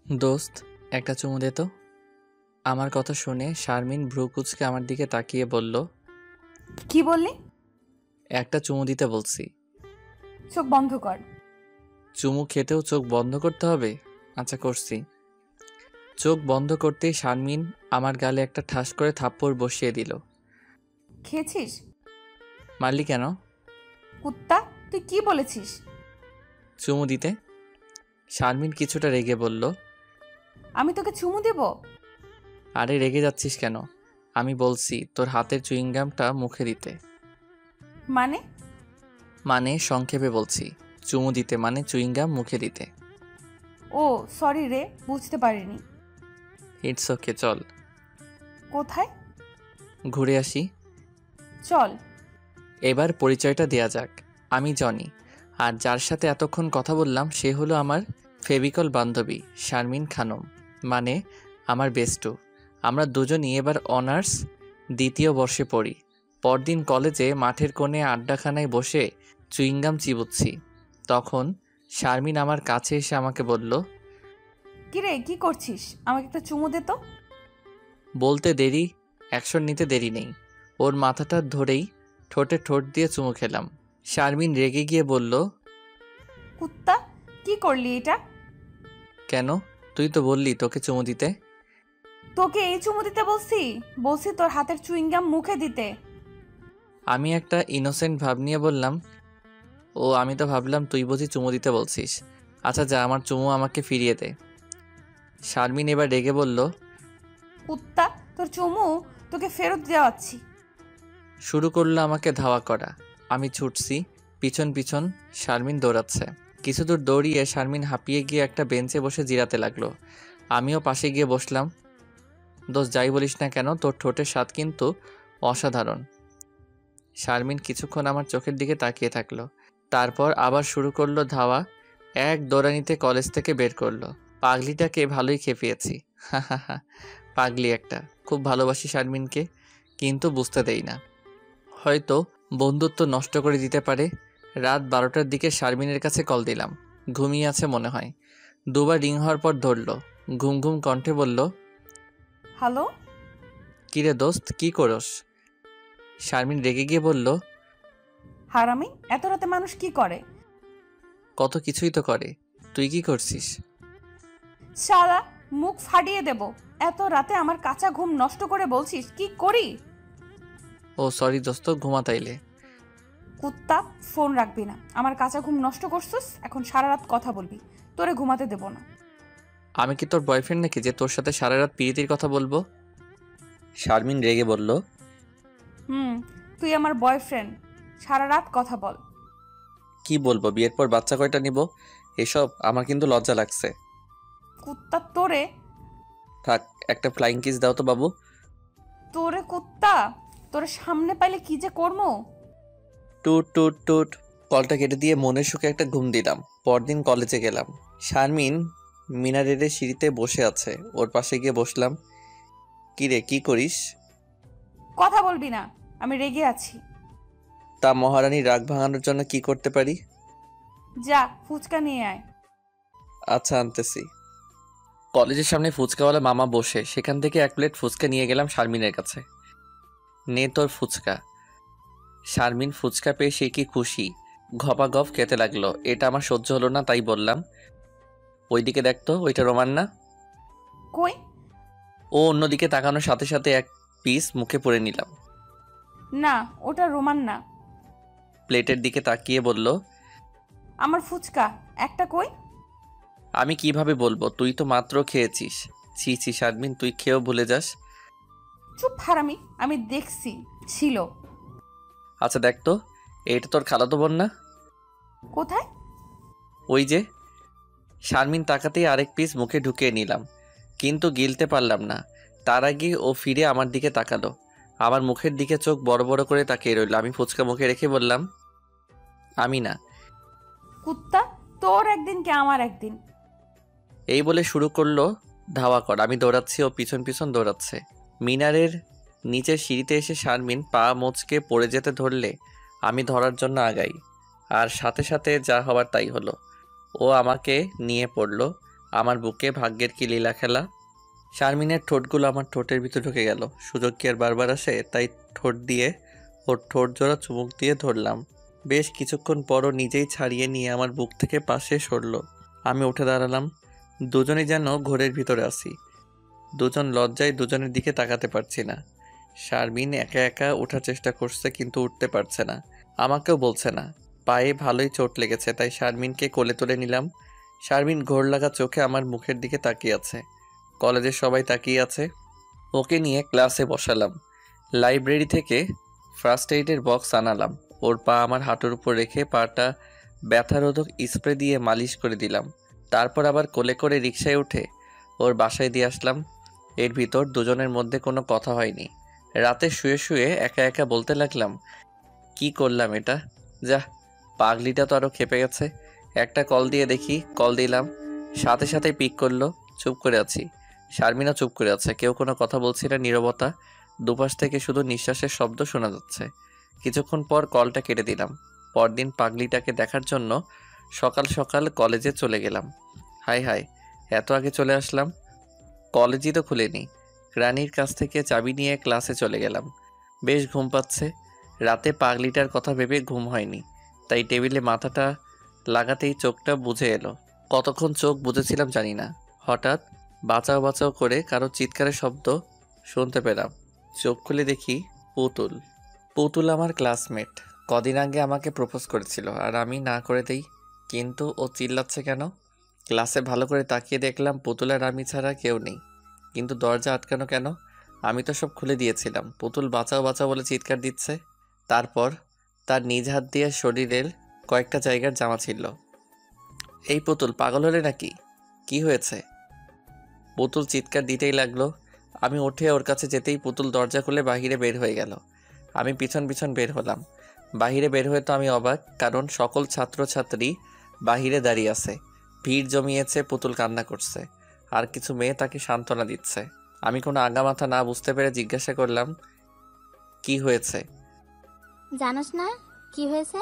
দোস্ত, একটা চুমু দে তো। আমার কথা শুনে শারমিন ভ্রু কুঁচকে আমার দিকে তাকিয়ে বলল, কি বললি? একটা চুমু দিতে বলছি। চোখ বন্ধ কর। চুমু খেতেও চোখ বন্ধ করতে হবে? আচ্ছা, করছি। চোখ বন্ধ করতেই শারমিন আমার গালে একটা ঠাস করে থাপ্পড় বসিয়ে দিল। খেয়েছিস? মারলি কেন? কুত্তা, তুই কি বলেছিস? চুমু দিতে। শারমিন কিছুটা রেগে বলল, আমি তোকে চুমু দেব? আরে রেগে যাচ্ছিস কেন? আমি বলছি তোর হাতের চুইংগামটা মুখে দিতে। মানে? মানে সংক্ষেপে বলছি, চুমু দিতে মানে চুইংগাম মুখে দিতে। ও সরি রে, বুঝতে পারিনি। ইটস ওকে, চল কোথায়? ঘুরে আসি। চল। এবার পরিচয়টা দেয়া যাক। আমি জনি, আর যার সাথে এতক্ষণ কথা বললাম সে হলো আমার ফেভিকল বান্ধবী শারমিন খানম, মানে আমার বেস্টু। আমরা দুজনই এবার অনার্স দ্বিতীয় বর্ষে পড়ি। পরদিন কলেজে মাঠের কোণে আড্ডাখানায় বসে চুইংগাম চিবুচ্ছি। তখন শারমিন আমার কাছে এসে আমাকে বলল, কিরে, কি করছিস? আমাকে একটা চুমু দে তো। বলতে দেরি, অ্যাকশন নিতে দেরি নেই। ওর মাথাটা ধরেই ঠোঁটে ঠোঁট দিয়ে চুমু খেলাম। শারমিন রেগে গিয়ে বলল, কুত্তা, কি করলি এটা? কেন? তুই তো বললি তোকে চুমু দিতে। তোকে এই চুমু দিতে বলছি? বলছি তোর হাতের চুইংগাম মুখে দিতে। আমি একটা ইনোসেন্ট ভাব নিয়ে বললাম, ও আমি তো ভাবলাম তুই বুঝি চুমু দিতে বলছিস। আচ্ছা যা, আমার চুমু আমাকে ফিরিয়ে দে। শারমিন এবার রেগে বলল, কুত্তা, তোর চুমু তোকে ফেরত দেওয়াচ্ছি। শুরু করলো আমাকে ধাওয়া করা। আমি ছুটছি, পিছন পিছন শারমিন দৌড়াচ্ছে। কিছু দূর দৌড়িয়ে শারমিন হাঁপিয়ে গিয়ে একটা বেঞ্চে বসে জিরাতে লাগলো। আমিও পাশে গিয়ে বসলাম। দোস্ত, যাই বলিস না কেন, তোর ঠোঁটের স্বাদ কিন্তু অসাধারণ। শারমিন কিছুক্ষণ আমার চোখের দিকে তাকিয়ে থাকলো, তারপর আবার শুরু করলো ধাওয়া। এক দৌড়ানিতে কলেজ থেকে বের করলো। পাগলিটাকে ভালোই খেপিয়েছি। হা হা হা, পাগলি একটা। খুব ভালোবাসি শারমিনকে, কিন্তু বুঝতে দেই না। হয়তো বন্ধুত্ব নষ্ট করে দিতে পারে। রাত 12টার দিকে শারমিনের কাছে কল দিলাম। ঘুমিয়ে আছে মনে হয়। দুবার রিং হওয়ার পর ধরলো। ঘুম ঘুম কণ্ঠে বলল, হ্যালো। কিরে দোস্ত, কি করস? শারমিন রেগে গিয়ে বলল, হারামি, এত রাতে মানুষ কি করে? কত কিছুই তো করে, তুই কি করছিস? শালা, মুখ ফাটিয়ে দেব। এত রাতে আমার কাঁচা ঘুম নষ্ট করে বলছিস কি করি? ও সরি দোস্ত, ঘুমাতাইলে। কুত্তা, ফোন রাখবি না। আমার কাঁচা ঘুম নষ্ট করছিস, এখন সারা রাত কথা বলবি। তোরে ঘুমাতে দেব না। আমি কি তোর বয়ফ্রেন্ড নাকি যে তোর সাথে সারা রাত পিরিতির কথা বলবো? শারমিন রেগে বলল, হুম, তুই আমার বয়ফ্রেন্ড। সারা রাত কথা বল। কি বলবো, বিয়ের পর বাচ্চা কয়টা নিব? এসব আমার কিন্তু লজ্জা লাগছে। কুত্তা তোরে। থাক, একটা ফ্লাইং কিস দাও তো বাবু। তোরে কুত্তা, তোরে সামনে পাইলে কি যে করবো। টুট টুট টুট। কলটা কেটে দিয়ে মনের সুখে একটা ঘুম দিলাম। পরদিন কলেজে গেলাম। শারমিন মিনারের সিঁড়িতে বসে আছে, ওর পাশে গিয়ে বসলাম। কি রে, কি করিস? কথা বলবি না, আমি রেগে আছি। তা মহারানী রাগ ভাঙানোর জন্য কি করতে পারি? যা, ফুচকা নিয়ে আয়। আচ্ছা, আনতেছি। কলেজের সামনে ফুচকাওয়ালা মামা বসে, সেখান থেকে এক প্লেট ফুচকা নিয়ে গেলাম শারমিনের কাছে। নে তোর ফুচকা। শারমিন ফুচকা পেয়ে সে কি খুশি, গপাগপ খেতে লাগলো। এটা আমার সহ্য হলো না, তাই বললাম, ওইদিকে দেখতো, ওইটা রোমান না? কই? ও অন্যদিকে তাকানোর সাথে সাথে এক পিস মুখে পুরে নিলাম। না, ওটা রোমান না। প্লেটের দিকে তাকিয়ে বলল, আমার ফুচকা একটা কই? আমি কিভাবে বলবো, তুই তো মাত্র খেয়েছিস। ছি ছি শারমিন, তুই খেয়েও ভুলে যাস। চুপ হারামি, আমি দেখছি ছিল। আচ্ছা দেখতো, এটা তোর খালাতো বোন না? কোথায়? ওই যে। শারমিন তাকাতেই আরেক পিস মুখে ঢুকিয়ে নিলাম, কিন্তু গিলতে পারলাম না। তার আগে ও ফিরে আমার দিকে তাকালো। আমার মুখের দিকে চোখ বড় বড় করে তাকিয়ে রইল। আমি ফুচকা মুখে রেখে বললাম, আমি না। কুত্তা, তোর একদিন কে আমার একদিন। এই বলে শুরু করলো ধাওয়া কর। আমি দৌড়াচ্ছি, ও পিছন পিছন দৌড়াচ্ছে। মিনারের নিচের সিঁড়িতে এসে শারমিন পা মোচকে পড়ে যেতে ধরলে আমি ধরার জন্য আগাই, আর সাথে সাথে যা হবার তাই হলো। ও আমাকে নিয়ে পড়লো, আমার বুকে ভাগ্যের কি লীলা খেলা। শারমিনের ঠোঁটগুলো আমার ঠোঁটের ভিতর ঢুকে গেল। সুযোগ কি আর বারবার আসে? তাই ঠোঁট দিয়ে ওর ঠোঁট জোড়া চুমুক দিয়ে ধরলাম। বেশ কিছুক্ষণ পরও নিজেই ছাড়িয়ে নিয়ে আমার বুক থেকে পাশে সরল। আমি উঠে দাঁড়ালাম। দুজনেই যেন ঘোরের ভিতরে আছি। দুজন লজ্জায় দুজনের দিকে তাকাতে পারছি না। শারমিন একা একা ওঠার চেষ্টা করছে কিন্তু উঠতে পারছে না। আমাকেও বলছে না। পায়ে ভালোই চোট লেগেছে তাই শারমিনকে কোলে তুলে নিলাম। শারমিন ঘোর লাগা চোখে আমার মুখের দিকে তাকিয়ে আছে। কলেজের সবাই তাকিয়ে আছে। ওকে নিয়ে ক্লাসে বসালাম। লাইব্রেরি থেকে ফার্স্ট এইডের বক্স আনালাম। ওর পা আমার হাঁটুর উপর রেখে পাটা ব্যথারোধক স্প্রে দিয়ে মালিশ করে দিলাম। তারপর আবার কোলে করে রিকশায় উঠে ওর বাসায় দিয়ে আসলাম। এর ভিতর দুজনের মধ্যে কোনো কথা হয়নি। রাতে শুয়ে শুয়ে একা একা বলতে লাগলাম, কি করলাম এটা? যাহ, পাগলিটা তো আরও খেপে গেছে। একটা কল দিয়ে দেখি। কল দিলাম, সাথে সাথে পিক করলো। চুপ করে আছি। শারমিনও চুপ করে আছে। কেউ কোনো কথা বলছে না, নীরবতা। দুপাশ থেকে শুধু নিঃশ্বাসের শব্দ শোনা যাচ্ছে। কিছুক্ষণ পর কলটা কেটে দিলাম। পরদিন পাগলিটাকে দেখার জন্য সকাল সকাল কলেজে চলে গেলাম। হাই হাই, এত আগে চলে আসলাম। কলেজই তো খুলেনি। রানীর কাছ থেকে চাবি নিয়ে ক্লাসে চলে গেলাম। বেশ ঘুম পাচ্ছে। রাতে পাগলিটার কথা ভেবে ঘুম হয়নি, তাই টেবিলে মাথাটা লাগাতেই চোখটা বুজে এলো। কতক্ষণ চোখ বুজেছিলাম জানি না। হঠাৎ বাঁচাও বাঁচাও করে কারো চিৎকারের শব্দ শুনতে পেলাম। চোখ খুলে দেখি পুতুল। পুতুল আমার ক্লাসমেট। কদিন আগে আমাকে প্রপোজ করেছিল আর আমি না করে দেই। কিন্তু ও চিল্লাচ্ছে কেন? ক্লাসে ভালো করে তাকিয়ে দেখলাম পুতুল আর আমি ছাড়া কেউ নেই। কিন্তু দরজা আটকানো কেন? আমি তো সব খুলে দিয়েছিলাম। পুতুল বাঁচাও বাঁচাও বলে চিৎকার দিচ্ছে। তারপর তার নিজ হাত দিয়ে শরীরের কয়েকটা জায়গার জামা ছিঁড়ল। এই পুতুল, পাগল হলে নাকি? কি হয়েছে? পুতুল চিৎকার দিতেই লাগলো। আমি উঠে ওর কাছে যেতেই পুতুল দরজা খুলে বাহিরে বের হয়ে গেল। আমি পিছন পিছন বের হলাম। বাহিরে বের হয়ে তো আমি অবাক, কারণ সকল ছাত্রছাত্রী বাহিরে দাঁড়িয়ে আছে। ভিড় জমিয়েছে। পুতুল কান্না করছে আর কিছু মেয়ে তাকে সান্ত্বনা দিচ্ছে। আমি কোনো আগামাথা না বুঝতে পেরে জিজ্ঞাসা করলাম, কি হয়েছে? জানোস না কি হয়েছে?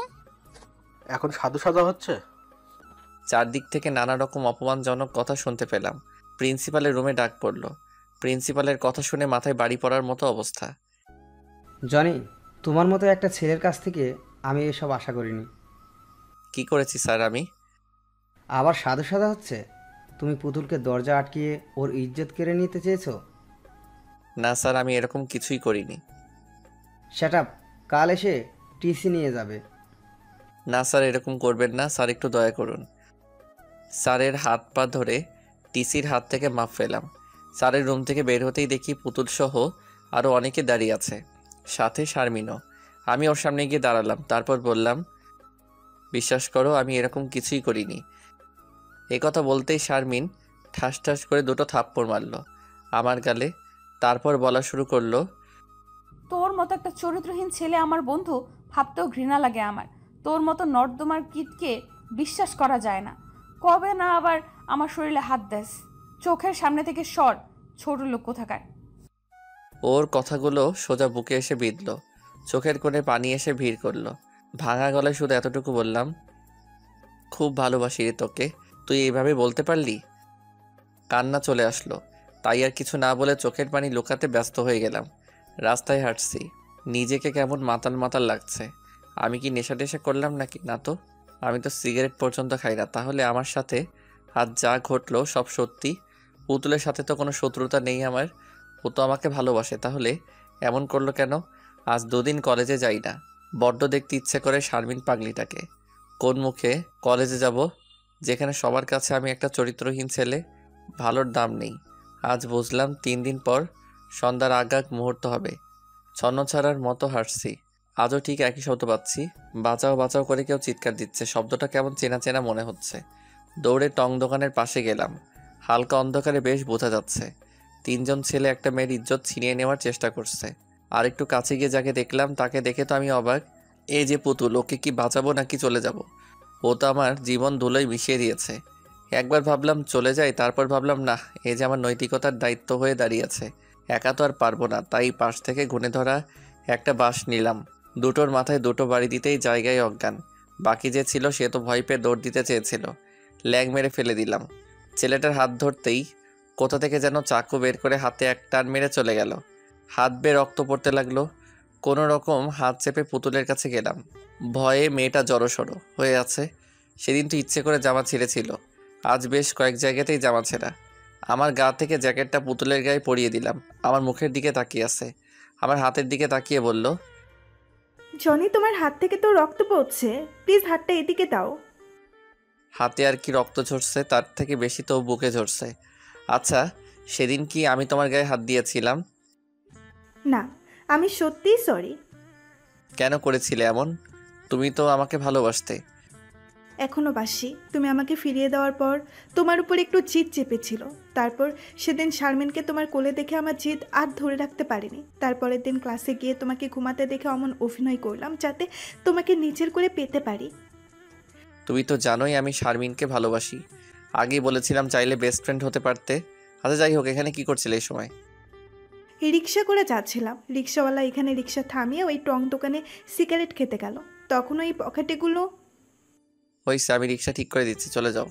এখন সাধু সাজা হচ্ছে। চারদিক থেকে নানা রকম অপমানজনক কথা শুনতে পেলাম। প্রিন্সিপালের রুমে ডাক পড়ল। প্রিন্সিপালের কথা শুনে মাথায় বাড়ি পড়ার মতো অবস্থা। জনি, তোমার মতো একটা ছেলের কাছ থেকে আমি এসব আশা করিনি। কি করেছি স্যার আমি? আবার সাধু সাদা হচ্ছে? তুমি পুতুলকে দরজা আটকিয়ে ওর ইজ্জত কেড়ে নিতে চেয়েছো? না স্যার, আমি এরকম কিছুই করিনি। সেট আপ, কাল এসে টিসি নিয়ে যাবে। না স্যার, এরকম করবেন না স্যার, একটু দয়া করুন। স্যারের হাত পা ধরে টিসির হাত থেকে মাফ পেলাম। স্যারের রুম থেকে বের হতেই দেখি পুতুল সহ আরও অনেকে দাঁড়িয়ে আছে, সাথে শারমিনও। আমি ওর সামনে গিয়ে দাঁড়ালাম। তারপর বললাম, বিশ্বাস করো আমি এরকম কিছুই করিনি। এ কথা বলতেই শারমিন ঠাস ঠাস করে দুটো থাপ্পড় মারল আমার গালে। তারপর বলা শুরু করলো, তোর মতো একটা চরিত্রহীন ছেলে আমার বন্ধু, ভাবতেও ঘৃণা লাগে আমার। তোর মতো নর্দমার কীটকে বিশ্বাস করা যায় না। কবে না আবার আমার শরীরে হাত দেস। চোখের সামনে থেকে সর, ছোট লোক কোথাকার। ওর কথাগুলো সোজা বুকে এসে বিঁধল। চোখের কোণে পানি এসে ভিড় করলো। ভাঙা গলায় শুধু এতটুকু বললাম, খুব ভালোবাসি রে তোকে, তুই এইভাবে বলতে পারলি? কান্না চলে আসলো, তাই আর কিছু না বলে চোখের পানি লুকাতে ব্যস্ত হয়ে গেলাম। রাস্তায় হাঁটছি, নিজেকে কেমন মাতাল মাতাল লাগছে। আমি কি নেশা টেশা করলাম নাকি? না তো, আমি তো সিগারেট পর্যন্ত খাই না। তাহলে আমার সাথে আজ যা ঘটলো সব সত্যি? পুতুলের সাথে তো কোনো শত্রুতা নেই আমার। ও তো আমাকে ভালোবাসে, তাহলে এমন করলো কেন? আজ দুদিন কলেজে যাই না। বড্ড দেখতে ইচ্ছে করে শারমিন পাগলিটাকে। কোন মুখে কলেজে যাব যেখানে সবার কাছে আমি একটা চরিত্রহীন ছেলে? ভালোর দাম নেই। আজ বুঝলাম 3 দিন পর সন্ধ্যার আগ মুহূর্ত হবে। ছন্নছাড়ার মতো হাসছি। আজও ঠিক একই শব্দ পাচ্ছি। বাঁচাও বাঁচাও করে কেউ চিৎকার দিচ্ছে। শব্দটা কেমন চেনা চেনা মনে হচ্ছে। দৌড়ে টং দোকানের পাশে গেলাম। হালকা অন্ধকারে বেশ বোঝা যাচ্ছে 3জন ছেলে একটা মেয়ের ইজ্জত ছিনিয়ে নেওয়ার চেষ্টা করছে। আর একটু কাছে গিয়ে যাকে দেখলাম তাকে দেখে তো আমি অবাক। এই যে পুতুল, ওকে কি বাঁচাবো নাকি চলে যাব? ও তো আমার জীবন ধুলোয় মিশিয়ে দিয়েছে। একবার ভাবলাম চলে যাই, তারপর ভাবলাম না, এ যে আমার নৈতিকতার দায়িত্ব হয়ে দাঁড়িয়েছে। একা তো আর পারবো না। তাই পাশ থেকে ঘুণে ধরা একটা বাঁশ নিলাম। দুটোর মাথায় দুটো বাড়ি দিতেই জায়গায় অজ্ঞান। বাকি যে ছিল সে তো ভয় পেয়ে দৌড় দিতে চেয়েছিল। ল্যাগ মেরে ফেলে দিলাম। ছেলেটার হাত ধরতেই কোথা থেকে যেন চাকু বের করে হাতে এক টান মেরে চলে গেল। হাত বেয়ে রক্ত পড়তে লাগলো। কোনো রকম হাত চেপে পুতুলের কাছে গেলাম। ভয়ে মেয়েটা জড়সড় হয়ে আছে। সেদিন তো ইচ্ছে করে জামা ছিঁড়েছিল, আজ বেশ কয়েক জায়গাতেই জামা ছেঁড়া। আমার গা থেকে জ্যাকেটটা পুতুলের গায়ে পরিয়ে দিলাম। আমার মুখের দিকে তাকিয়ে আছে, আমার হাতের দিকে তাকিয়ে বলল, জনি, তোমার হাত থেকে তো রক্ত পড়ছে, প্লিজ হাতটা এদিকে দাও। হাতে আর কি রক্ত ঝরছে, তার থেকে বেশি তো বুকে ঝরছে। আচ্ছা, সেদিন কি আমি তোমার গায়ে হাত দিয়েছিলাম? না, আমি সত্যিই সরি। কেন করেছিলে এমন? তুমি তো আমাকে ভালোবাসতে। এখনো বাসি। তুমি আমাকে ফিরিয়ে দেওয়ার পর তোমার উপর একটু জিদ চেপেছিল। তারপর সেদিন শারমিনকে তোমার কোলে দেখে আমার জিদ আর ধরে রাখতে পারিনি। তারপরের দিন ক্লাসে গিয়ে তোমাকে ঘুমাতে দেখে অমন অভিনয় করলাম যাতে তোমাকে নিচের করে পেতে পারি। তুমি তো জানোই আমি শারমিনকে ভালোবাসি। আগেই বলেছিলাম, চাইলে বেস্ট ফ্রেন্ড হতে পারতে। আচ্ছা যাই হোক, এখানে কি করছিলে এই সময়? রিক্সা করে যাচ্ছিলাম। রিক্সাওয়ালা এখানে রিক্সা থামিয়ে ওই টং দোকানে সিগারেট খেতে গেল। তখন ওই পকেটেগুলো। হয়েছে, আমি রিক্সা ঠিক করে দিচ্ছি, চলে যাও।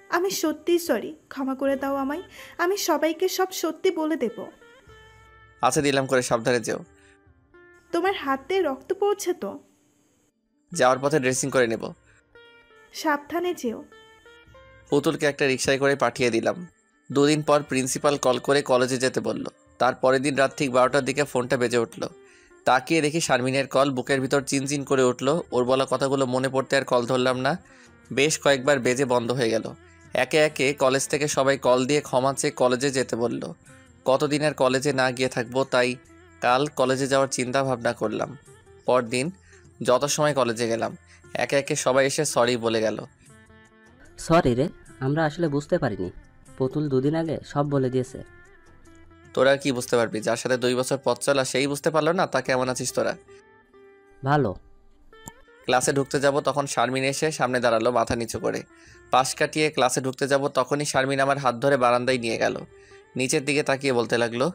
আমি সত্যিই সরি, ক্ষমা করে দাও আমায়। আমি সবাইকে সব সত্যি বলে দেব। আচ্ছা দিলাম করে, সাবধানে যেও। তোমার হাতে রক্ত পড়ছে তো? যাওয়ার পথে ড্রেসিং করে নেব। সাবধানে যেও। পুতুলকে একটা রিক্সায় করে পাঠিয়ে দিলাম। দুদিন পর প্রিন্সিপাল কল করে কলেজে যেতে বলল। তার পরের দিন রাত ঠিক 12টার দিকে ফোনটা বেজে উঠল। তাকিয়ে দেখি শারমিনের কল। বুকের ভিতর চিনচিন করে উঠল। ওর বলা কথাগুলো মনে পড়তে আর কল ধরলাম না। বেশ কয়েকবার বেজে বন্ধ হয়ে গেল। একে একে কলেজ থেকে সবাই কল দিয়ে ক্ষমা চেয়ে কলেজে যেতে বলল। কতদিন আর কলেজে না গিয়ে থাকবো, তাই কাল কলেজে যাওয়ার চিন্তা ভাবনা করলাম। পরদিন যথাসময় কলেজে গেলাম। একে একে সবাই এসে সরি বলে গেল। সরি রে, আমরা আসলে বুঝতে পারিনি। পুতুল দুদিন আগে সব বলে দিয়েছে। তোরা কি বুঝতে পারবি? যার সাথে 2 বছর পথ চলা সেই বুঝতে পারলো না তা কেমন আছিস তোরা? ভালো। ক্লাসে ঢুকতে যাব তখন শারমিন এসে সামনে দাঁড়ালো মাথা নিচু করে। পাশ কাটিয়ে ক্লাসে ঢুকতে যাব তখনই শারমিন আমার হাত ধরে বারান্দায় নিয়ে গেল। নিচের দিকে তাকিয়ে বলতে লাগলো,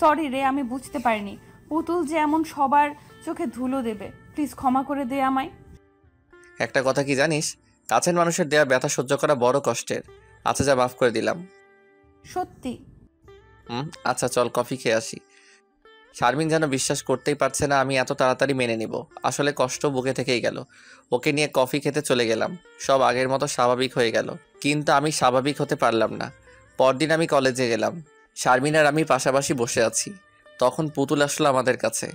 সরি রে, আমি বুঝতে পারিনি পুতুল যে এমন সবার চোখে ধুলো দেবে। প্লিজ ক্ষমা করে দে আমায়। একটা কথা কি জানিস? কাছের মানুষের দেয়া ব্যথা সহ্য করা বড় কষ্টের। আচ্ছা যা, মাফ করে দিলাম। সত্যি? আচ্ছা চল কফি খেয়ে আসি। শারমিন যেন বিশ্বাস করতেই পারছে না আমি এত তাড়াতাড়ি মেনে নিব। আসলে কষ্ট বুকে থেকেই গেল। ওকে নিয়ে কফি খেতে চলে গেলাম। সব আগের মতো স্বাভাবিক হয়ে গেল, কিন্তু আমি স্বাভাবিক হতে পারলাম না। পরদিন আমি কলেজে গেলাম। শারমিন আর আমি পাশাপাশি বসে আছি। তখন পুতুল আসলো আমাদের কাছে।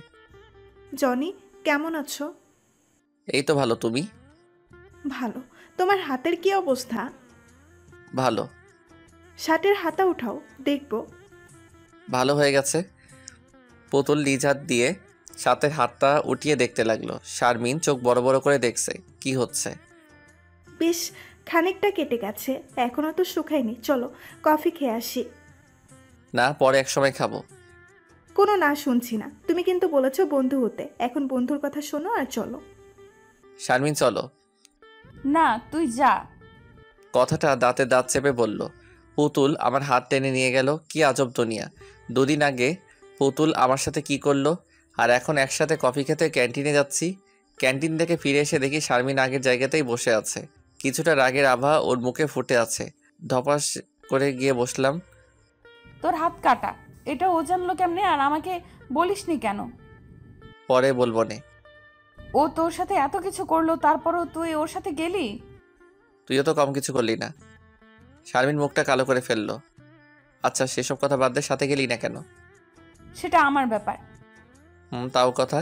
জনি, কেমন আছো? এই তো ভালো, তুমি? ভালো। তোমার হাতের কি অবস্থা? ভালো। শার্টের হাতা উঠাও, দেখবো। ভালো হয়ে গেছে। পুতুল নিজ হাত দিয়ে সাথে হাতটা উঠিয়ে দেখতে লাগলো। শারমিন চোখ বড় বড় করে দেখছে কি হচ্ছে। বেশ খানিকটা কেটে গেছে, এখনো তো শুকায়নি। চলো কফি খেয়ে আসি। না, পরে এক সময় খাবো। কোনো না শুনছি না। তুমি কিন্তু বলেছো বন্ধু হতে, এখন বন্ধুর কথা শোনো আর চলো। শারমিন চলো। না, তুই যা। কথাটা দাঁতে দাঁত চেপে বলল। পুতুল আমার হাত টেনে নিয়ে গেল। কি আজব দুনিয়া! দুদিন আগে পুতুল আমার সাথে কি করলো, আর এখন একসাথে কফি খেতে ক্যান্টিনে যাচ্ছি। ক্যান্টিন থেকে ফিরে এসে দেখি শারমিন আগের জায়গাতেই বসে আছে। কিছুটা রাগের আভা ওর মুখে ফুটে আছে। ধপাস করে গিয়ে বসলাম। তোর হাত কাটা, এটা ও জানলো কেমনে আর আমাকে বলিসনি কেন? পরে বলবো নে। ও তোর সাথে এত কিছু করলো, তারপরও তুই ওর সাথে গেলি? তুইও তো কম কিছু করলি না। শারমিন মুখটা কালো করে ফেললো। আচ্ছা সেসব কথা বাদ দে, সাথে গেলি না কেন? সেটা আমার ব্যাপার। তাও কথা।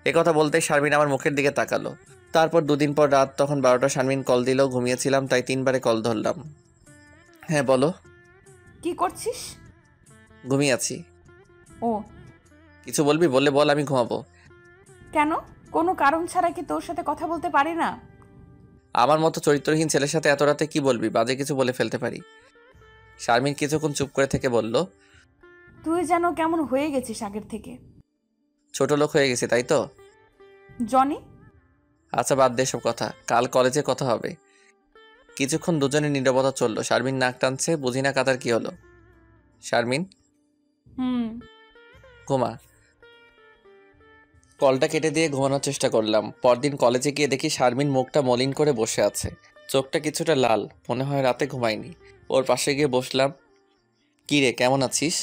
এ কথা বলতেই শারমিন আমার মুখের দিকে তাকালো। তারপর 2 দিন পর রাত তখন 12টা। শারমিন কল দিল। ঘুমিয়েছিলাম তাই 3বারে কল ধরলাম। হ্যাঁ বলো। কি করছিস? ঘুমিয়ে আছি। ও, কিছু বলবি? বললে বল, আমি ঘুমাবো। কেন? কোনো কারণ ছাড়া কি তোর সাথে কথা বলতে পারি না? আমার মতো চরিত্রহীন ছেলের সাথে এত রাতে কি বলবি? বাজে কিছু বলে ফেলতে পারি। শারমিন কিছুক্ষণ চুপ করে থেকে বলল, তুই যেন কেমন হয়ে গেছিস আগের থেকে। ছোট লোক হয়ে গেছে তাই তো? জনি? আচ্ছা বাদ দে সব কথা, কাল কলেজে কথা হবে। কিছুক্ষণ দুজনে নীরবতা চললো। শারমিন নাক টানছে, বুঝি না কাতার কি হলো। শারমিন ঘুমা। কলটা কেটে দিয়ে ঘুমানোর চেষ্টা করলাম। পরদিন কলেজে গিয়ে দেখি শারমিন মুখটা মলিন করে বসে আছে। চোখটা কিছুটা লাল, মনে হয় রাতে ঘুমায়নি। ওর পাশে গিয়ে বসলাম। কী রে, কেমন আছিস?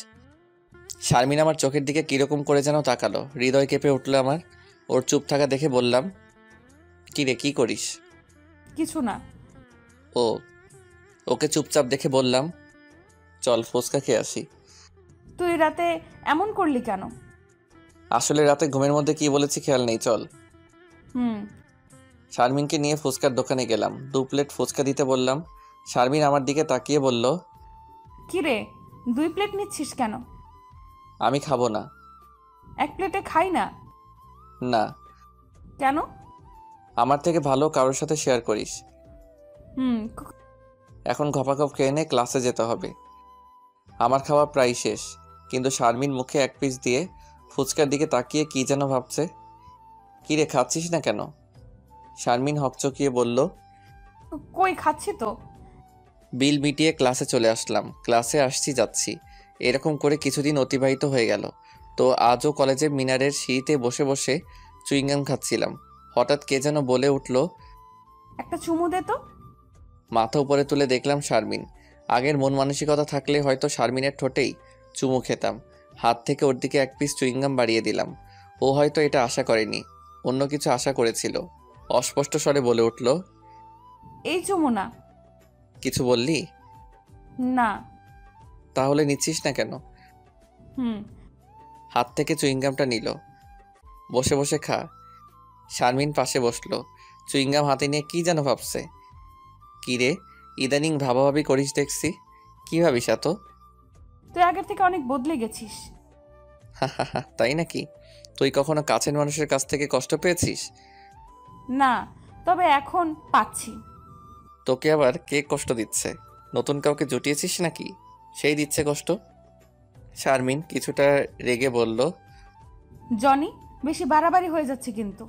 শারমিন আমার চোখের দিকে কীরকম করে যেন তাকালো। হৃদয় কেঁপে উঠল আমার। ওর চুপ থাকা দেখে বললাম, কী রে, কী করিস? কিছু না। ও, ওকে চুপচাপ দেখে বললাম, চল ফুচকা খেয়ে আসি। তুই রাতে এমন করলি কেন? আসলে রাতে ঘুমের মধ্যে কি বলেছি খেয়াল নেই, চল। হুম। শারমিনকে নিয়ে ফুচকার দোকানে গেলাম। 2 প্লেট ফুচকা দিতে বললাম। শারমিন আমার দিকে তাকিয়ে বলল, কি রে, 2 প্লেট নিচ্ছিস কেন? আমি খাবো না। 1 প্লেটে খাই না? না, কেন? আমার থেকে ভালো কারোর সাথে শেয়ার করিস। হুম। এখন ঘপাঘপ খেয়ে নে, ক্লাসে যেতে হবে। আমার খাওয়া প্রায় শেষ, কিন্তু শারমিন মুখে 1 পিস দিয়ে ফুচকার দিকে তাকিয়ে কি যেন ভাবছে। কি রে, খাচ্ছিস না কেন? শারমিন হকচকিয়ে বলল, কই, খাচ্ছি তো। বিল মিটিয়ে ক্লাসে চলে আসলাম। ক্লাসে আসছি যাচ্ছি, এরকম করে কিছুদিন অতিবাহিত হয়ে গেল। তো আজও কলেজে মিনারের সিঁড়িতে বসে বসে চুইংগাম খাচ্ছিলাম। হঠাৎ কে যেন বলে উঠল, একটা চুমু দে তো। মাথা উপরে তুলে দেখলাম শারমিন। আগের মন মানসিকতা থাকলে হয়তো শারমিনের ঠোঁটেই চুমু খেতাম। হাত থেকে ওর দিকে 1 পিস চুইংগাম বাড়িয়ে দিলাম। ও হয়তো এটা আশা করেনি, অন্য কিছু আশা করেছিল। অস্পষ্ট স্বরে বলে উঠল, এই চুমু না। কিছু বললি? না। তাহলে নিচ্ছিস না কেন? হুম। হাত থেকে চুইংগামটা নিল। বসে বসে খা। শারমিন পাশে বসলো। চুইংগাম হাতে নিয়ে কি যেন ভাবছে। কি রে, ইদানিং ভাবাভাবি করিস দেখছি। কি ভাবিস এত? তুই আগের থেকে অনেক বদলে গেছিস। হা, তাই নাকি? তুই কখনো কাছের মানুষের কাছ থেকে কষ্ট পেয়েছিস? না, তবে এখন পাচ্ছি। তোকে আবার কে কষ্ট দিচ্ছে? নতুন কাউকে জুটিয়েছিস নাকি, সেই দিচ্ছে কষ্ট? শারমিন কিছুটা রেগে বলল, জনি, বেশি বাড়াবাড়ি হয়ে যাচ্ছে কিন্তু।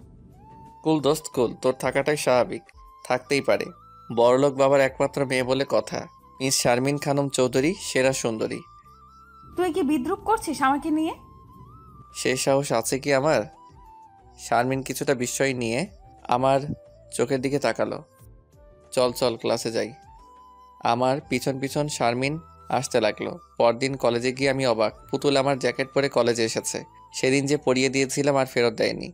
কুল দোস্ত কুল, তোর থাকাটাই স্বাভাবিক, থাকতেই পারে। বড়লোক বাবার একমাত্র মেয়ে বলে কথা। মিস শারমিন খানম চৌধুরী, সেরা সুন্দরী। তুই কি বিদ্রুপ করছিস আমাকে নিয়ে? সে সাহস আছে কি আমার? শারমিন কিছুটা বিস্ময় নিয়ে আমার চোখের দিকে তাকালো। চল চল ক্লাসে যাই। আমার পিছন পিছন শারমিন আসতে লাগলো। পরদিন কলেজে গিয়ে আমি অবাক, পুতুল আমার জ্যাকেট পরে কলেজে এসেছে। সেদিন যে পরিয়ে দিয়েছিলাম আর ফেরত দেয়নি।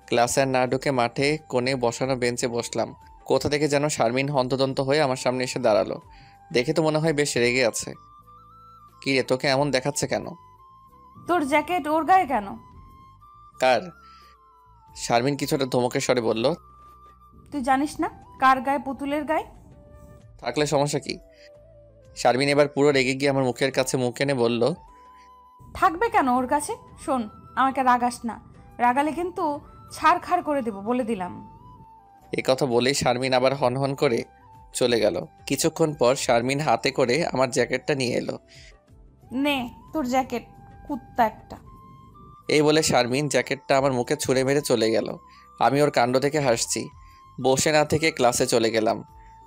ক্লাসে আর না ঢুকে মাঠে কোণে বসানো বেঞ্চে বসলাম। কোথা থেকে যেন শারমিন হন্তদন্ত হয়ে আমার সামনে এসে দাঁড়ালো। দেখে তো মনে হয় বেশ রেগে আছে। কি রে, তোকে এমন দেখাচ্ছে কেন? তোর জ্যাকেট ওর গায়ে কেন? কার? শারমিন কিছুটা ধমকের স্বরে বলল, তুই জানিস না কার গায়ে? পুতুলের গায়ে। থাকলে সমস্যা কি? শারমিন এবার পুরো রেগে গিয়ে আমার মুখের কাছে মুখ এনে বলল, থাকবে কেন ওর কাছে? শোন, আমাকে রাগাস না। রাগালে কিন্তু ছাড়খাড় করে দেব, বলে দিলাম। এ কথা বলেই শারমিন আবার হনহন করে চলে গেল। কিছুক্ষণ পর শারমিন হাতে করে আমার জ্যাকেটটা নিয়ে এলো। নে তোর জ্যাকেট, কুত্তা একটা। এই বলে শারমিন জ্যাকেটটা আমার মুখে ছুঁড়ে মেরে চলে গেল। আমি ওর কাণ্ড থেকে হাসছি। বসে না থেকে ক্লাসে চলে গেলাম।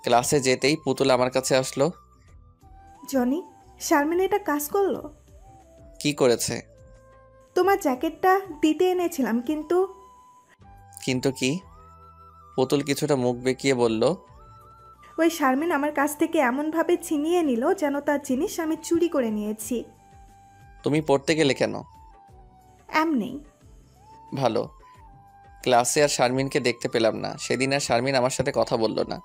ক্লাসে যেতেই পুতুল আমার কাছে আসলো। জনি, শারমিন এটা কাজ করলো। কি করেছে? তোমার জ্যাকেটটা দিতে এনেছিলাম, কিন্তু কিন্তু কি? পুতুল কিছুটা মুখ বেঁকিয়ে বলল, ওই শারমিন আমার কাছ থেকে এমনভাবে ছিনিয়ে নিল যেন তার জিনিস আমি চুরি করে নিয়েছি। তুমি পড়তে গেলে কেন? এমনি। ভালো। ক্লাসে আর শারমিনকে দেখতে পেলাম না। সেদিন আর শারমিন আমার সাথে কথা বলল না।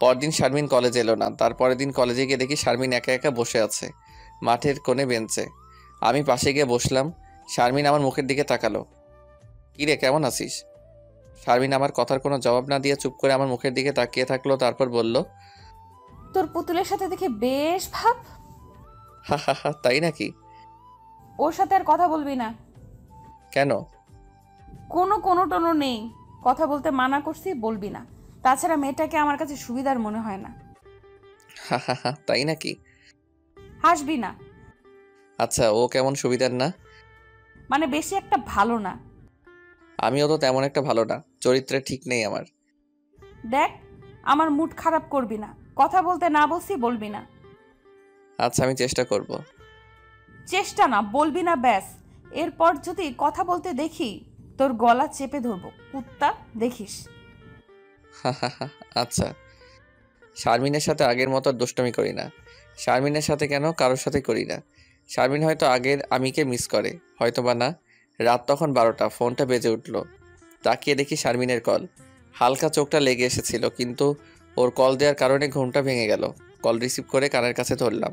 পরদিন শারমিন কলেজে এলো না। তারপরের দিন কলেজে গিয়ে দেখি শারমিন একা একা বসে আছে মাঠের কোণে বেঞ্চে। আমি পাশে গিয়ে বসলাম। শারমিন আমার মুখের দিকে তাকালো। কি রে, কেমন আছিস? শারমিন আমার কথার কোনো জবাব না দিয়ে চুপ করে আমার মুখের দিকে তাকিয়ে থাকলো। তারপর বলল, তোর পুতুলের সাথে দেখে বেশ ভাব। হা, তাই নাকি? ওর সাথে আর কথা বলবি না। কেন? কোনো টোনো নেই। কথা বলতে মানা করছি, বলবি না। তাছাড়া মেয়েটাকে আমার কাছে সুবিধার মনে হয় না। হা, তাই নাকি? হাসবি না। আচ্ছা, ও কেমন সুবিধার না? মানে বেশি একটা ভালো না। আমিও তো তেমন একটা ভালো না, চরিত্রে ঠিক নেই আমার। দেখ, আমার মুড খারাপ করবি না। কথা বলতে না বলছি, বলবি না। আচ্ছা, আমি চেষ্টা করব। চেষ্টা না, বলবি না, ব্যাস। এরপর যদি কথা বলতে দেখি, তোর গলা চেপে ধরবো, কুত্তা, দেখিস। হা, আচ্ছা। শারমিনের সাথে আগের মতো আর দুষ্টুমি করি না। শারমিনের সাথে কেন, কারোর সাথে করি না। শারমিন হয়তো আগের আমিকে মিস করে, হয়তো বা না। রাত তখন 12টা, ফোনটা বেজে উঠল। তাকিয়ে দেখি শারমিনের কল। হালকা চোখটা লেগে এসেছিল, কিন্তু ওর কল দেওয়ার কারণে ঘুমটা ভেঙে গেল। কল রিসিভ করে কানের কাছে ধরলাম।